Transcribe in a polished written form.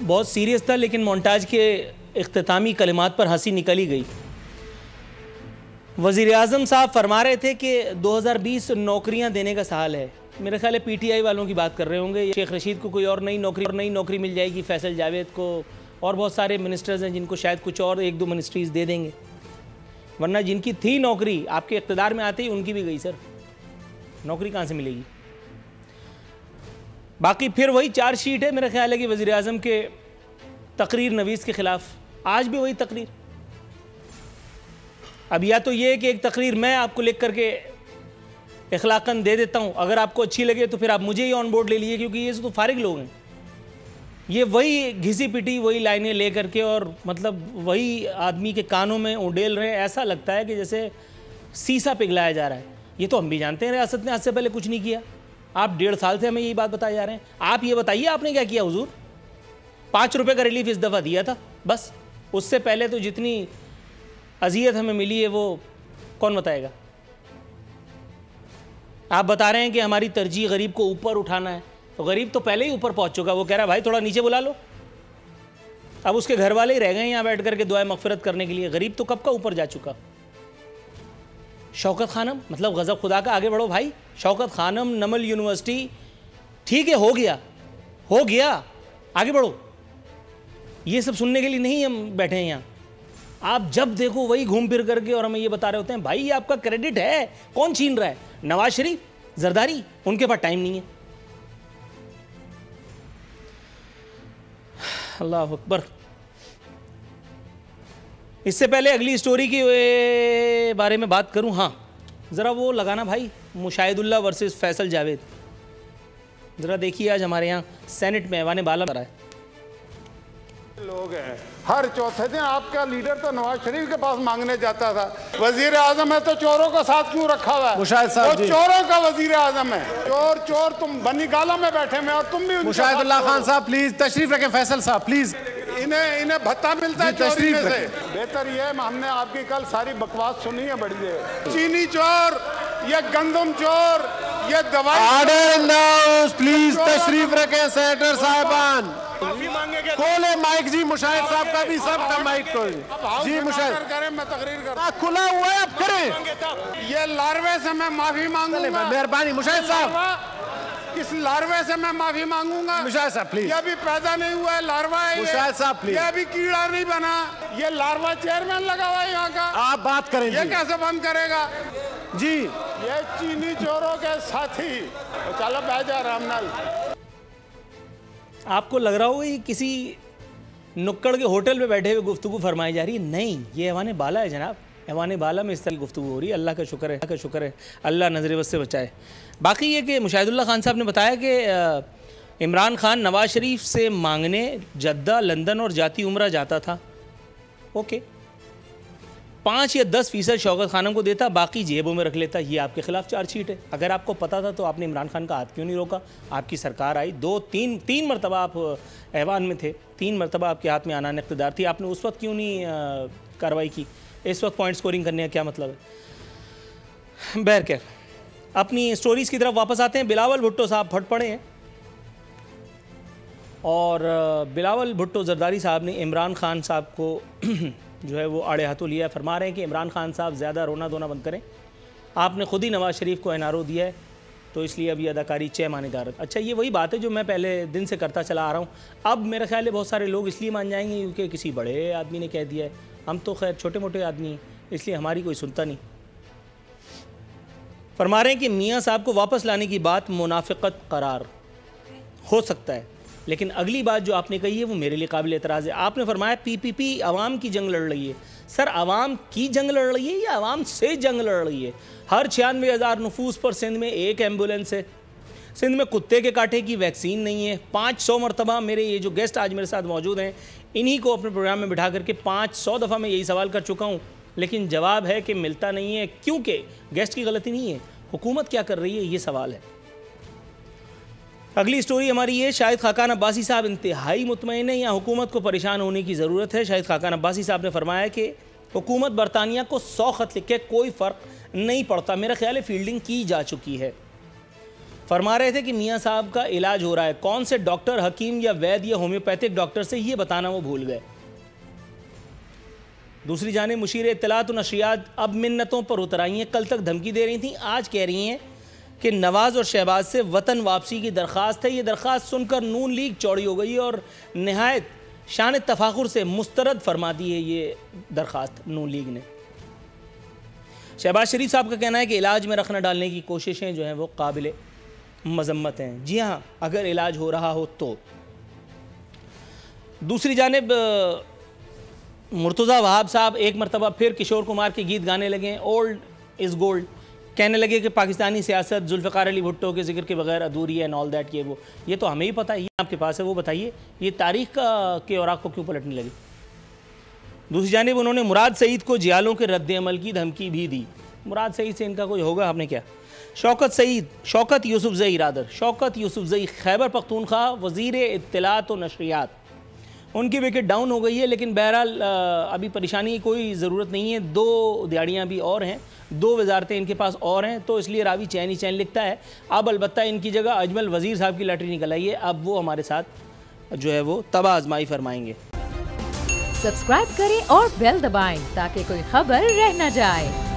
बहुत सीरियस था, लेकिन मोन्टाज के इख्तितामी कलिमात पर हंसी निकल ही गई। वज़ीर आज़म साहब फरमा रहे थे कि 2020 नौकरियां देने का साल है। मेरे ख्याल है पीटीआई वालों की बात कर रहे होंगे। शेख रशीद को कोई और नई नौकरी मिल जाएगी, फैसल जावेद को, और बहुत सारे मिनिस्टर्स हैं जिनको शायद कुछ और 1-2 मिनिस्ट्रीज़ दे देंगे, वरना जिनकी थी नौकरी आपके इक़्तिदार में आते ही उनकी भी गई। सर नौकरी कहाँ से मिलेगी? बाकी फिर वही चार्जशीट है। मेरा ख्याल है कि वज़ीर आज़म के तकरीर नवीस के ख़िलाफ़ आज भी वही तकरीर। अब या तो ये कि एक तकरीर मैं आपको लिख करके इखलाक़न दे देता हूँ, अगर आपको अच्छी लगे तो फिर आप मुझे ही ऑन बोर्ड ले लीजिए, क्योंकि ये तो फारिग लोग हैं। ये वही घिसी पिटी वही लाइनें ले करके और मतलब वही आदमी के कानों में उडेल रहे हैं। ऐसा लगता है कि जैसे सीसा पिघलाया जा रहा है। ये तो हम भी जानते हैं रियासत ने आज से पहले कुछ नहीं किया। आप 1.5 साल से हमें यही बात बताए जा रहे हैं। आप ये बताइए आपने क्या किया हुजूर? 5 रुपये का रिलीफ इस दफ़ा दिया था बस। उससे पहले तो जितनी अजियत हमें मिली है वो कौन बताएगा? आप बता रहे हैं कि हमारी तरजीह गरीब को ऊपर उठाना है, तो गरीब तो पहले ही ऊपर पहुंच चुका। वो कह रहा है भाई थोड़ा नीचे बुला लो। अब उसके घर वाले ही रह गए यहाँ बैठ करके दुआएं मगफिरत करने के लिए। गरीब तो कब का ऊपर जा चुका। शौकत खानम मतलब गज़ब खुदा का, आगे बढ़ो भाई। शौकत खानम, नमल यूनिवर्सिटी, ठीक है हो गया, आगे बढ़ो। ये सब सुनने के लिए नहीं हम बैठे हैं यहाँ। आप जब देखो वही घूम फिर करके और हमें ये बता रहे होते हैं भाई ये आपका क्रेडिट है। कौन छीन रहा है? नवाज शरीफ, जरदारी, उनके पास टाइम नहीं है। अल्लाह अकबर। इससे पहले अगली स्टोरी के बारे में बात करूं। हाँ ज़रा वो लगाना भाई, मुशाहिदुल्लाह वर्सेस फैसल जावेद। ज़रा देखिए आज हमारे यहाँ सेनेट में ऐवान बाला रहा है। लोग हैं हर चौथे दिन आपका लीडर तो नवाज शरीफ के पास मांगने जाता था। वजीर आजम है तो चोरों को साथ क्यों रखा हुआ है? मुशाहिद साहब जी, चोरों का वजीर आजम है। चोर तुम बनी गाला में बैठे हुए और तुम भी। मुशाहिदुल्लाह खान साहब प्लीज तशरीफ रखें। फैसल साहब प्लीज। इन्हें भत्ता मिलता है चोरी में से। बेहतर ये है हमने आपकी कल सारी बकवास सुनी है बड़ी देर। चीनी चोर, ये गंदम चोर, ये दवाई। Order in the house please. तशरीफ रखें सेनेटर साहबान। खोले माइक जी, मुशाहिद साहब का भी, सब का माइक खोल जी। मुशाहिद करें, मैं तकरीर कर खुला हुआ है, अब करें। ये लार्वे से मैं माफी मांगूंगा। मेहरबानी मुशाहिद साहब। इस लार्वे से मैं माफी मांगूंगा। मुशाहिद साहब प्लीज। ये अभी पैदा नहीं हुआ है, लार्वा है। मुशाहिद साहब प्लीज। ये अभी कीड़ा नहीं बना, ये लार्वा चेयरमैन लगा हुआ है यहाँ का। आप बात करें। ये कैसे बंद करेगा जी? ये चीनी चोरों के साथी। चलो बैठ जा रामनाल। आपको लग रहा होगा ये किसी नुक्कड़ के होटल में बैठे हुए गुफ्तगू फरमाई जा रही है। नहीं, ये ऐवान बाला है जनाब। ऐवान बाला में इस तरह की गुफ्तगू हो रही है। अल्लाह का शुक्र है, अल्लाह नजर बस से बचाए। बाकी ये कि मुशाहिदुल्लाह खान साहब ने बताया कि इमरान खान नवाज शरीफ से मांगने जद्दा, लंदन और जाती उम्रा जाता था। ओके, 5 या 10% शौकत खानम को देता, बाकी जेबों में रख लेता। ये आपके खिलाफ चार्जशीट है। अगर आपको पता था तो आपने इमरान खान का हाथ क्यों नहीं रोका? आपकी सरकार आई, 2-3 मरतबा आप ऐवान में थे, 3 मरतबा आपके हाथ में आना इक़्तिदार थी। आपने उस वक्त क्यों नहीं कार्रवाई की? इस वक्त पॉइंट स्कोरिंग करने का क्या मतलब है? बहरकैफ अपनी स्टोरीज़ की तरफ वापस आते हैं। बिलावल भुट्टो साहब फट पड़े हैं और बिलावल भुट्टो जरदारी साहब ने इमरान खान साहब को जो है वो आड़े हाथों लिया है। फरमा रहे हैं कि इमरान खान साहब ज़्यादा रोना धोना बंद करें। आपने खुद ही नवाज़ शरीफ को एनआरओ दिया है, तो इसलिए अब ये अदाकारी 6 माह इजाज़त। अच्छा, ये वही बात है जो मैं पहले दिन से करता चला आ रहा हूँ। अब मेरा ख्याल है बहुत सारे लोग इसलिए मान जाएंगे क्योंकि किसी बड़े आदमी ने कह दिया है। हम तो खैर छोटे मोटे आदमी हैं, इसलिए हमारी कोई सुनता नहीं। फरमा रहे हैं कि मियाँ साहब को वापस लाने की बात मुनाफिकत करार हो सकता है, लेकिन अगली बात जो आपने कही है वो मेरे लिए काबिल एतराज़ है। आपने फरमाया पीपीपी आवाम की जंग लड़ रही है। सर, आवाम की जंग लड़ रही है या आवाम से जंग लड़ रही है? हर 96,000 नफूस पर सिंध में 1 एम्बुलेंस है। सिंध में कुत्ते के कांटे की वैक्सीन नहीं है। 500 मरतबा मेरे ये जो गेस्ट आज मेरे साथ मौजूद हैं, इन्हीं को अपने प्रोग्राम में बिठा करके 500 दफ़ा मैं यही सवाल कर चुका हूँ, लेकिन जवाब है कि मिलता नहीं है। क्योंकि गेस्ट की गलती नहीं है, हुकूमत क्या कर रही है ये सवाल है। अगली स्टोरी हमारी ये, शाहिद खाकान अब्बासी साहब इंतहाई मुतमईन है या हुकूमत को परेशान होने की ज़रूरत है। शाहिद खाकान अब्बासी साहब ने फरमाया कि हुकूमत बरतानिया को 100 ख़त लिख के कोई फ़र्क नहीं पड़ता। मेरा ख्याल है फील्डिंग की जा चुकी है। फरमा रहे थे कि मियाँ साहब का इलाज हो रहा है, कौन से डॉक्टर, हकीम या वैद्य या होम्योपैथिक डॉक्टर से, ये बताना वो भूल गए। दूसरी जाने मुशीर इत्तलात और नशरियात अब मिन्नतों पर उतर आई हैं। कल तक धमकी दे रही थी, आज कह रही हैं कि नवाज़ और शहबाज से वतन वापसी की दरख्वास्त है। ये दरख्वास्त सुनकर नून लीग चौड़ी हो गई और नहायत शान तफाखुर से मुस्तरद फरमा दी है ये दरख्वास्त नून लीग ने। शहबाज शरीफ साहब का कहना है कि इलाज में रखना डालने की कोशिशें जो हैं वो काबिल मजम्मत हैं। जी हाँ, अगर इलाज हो रहा हो तो। दूसरी जानिब मुर्तज़ा वहाब साहब एक मरतबा फिर किशोर कुमार के गीत गाने लगे, ओल्ड इज़ गोल्ड। कहने लगे कि पाकिस्तानी सियासत जुल्फ़िकार अली भुट्टो के जिक्र के बगैर अधूरी है, एंड ऑल दैट। ये तो हमें ही पता है, ये आपके पास है, वो बताइए ये तारीख़ के औराक़ को क्यों पलटने लगी। दूसरी जानिब उन्होंने मुराद सईद को जियालों के रद्द अमल की धमकी भी दी। मुराद सईद से इनका कोई होगा, आपने क्या। शौकत यूसुफ़ज़ई शौकत यूसुफ़ज़ई खैबर पख्तूनख्वा वज़ीर इत्तलात और नशरियात, उनकी विकेट डाउन हो गई है, लेकिन बहरहाल अभी परेशानी की कोई ज़रूरत नहीं है। 2 दिहाड़ियाँ भी और हैं, 2 वजारतें इनके पास और हैं, तो इसलिए रावी चैन ही चैन लिखता है। अब अलबत्ता इनकी जगह अजमल वज़ीर साहब की लॉटरी निकल आई है, अब वो हमारे साथ जो है वो तबाह आजमाई फरमाएंगे। सब्सक्राइब करें और बेल दबाएं ताकि कोई खबर रह न जाए।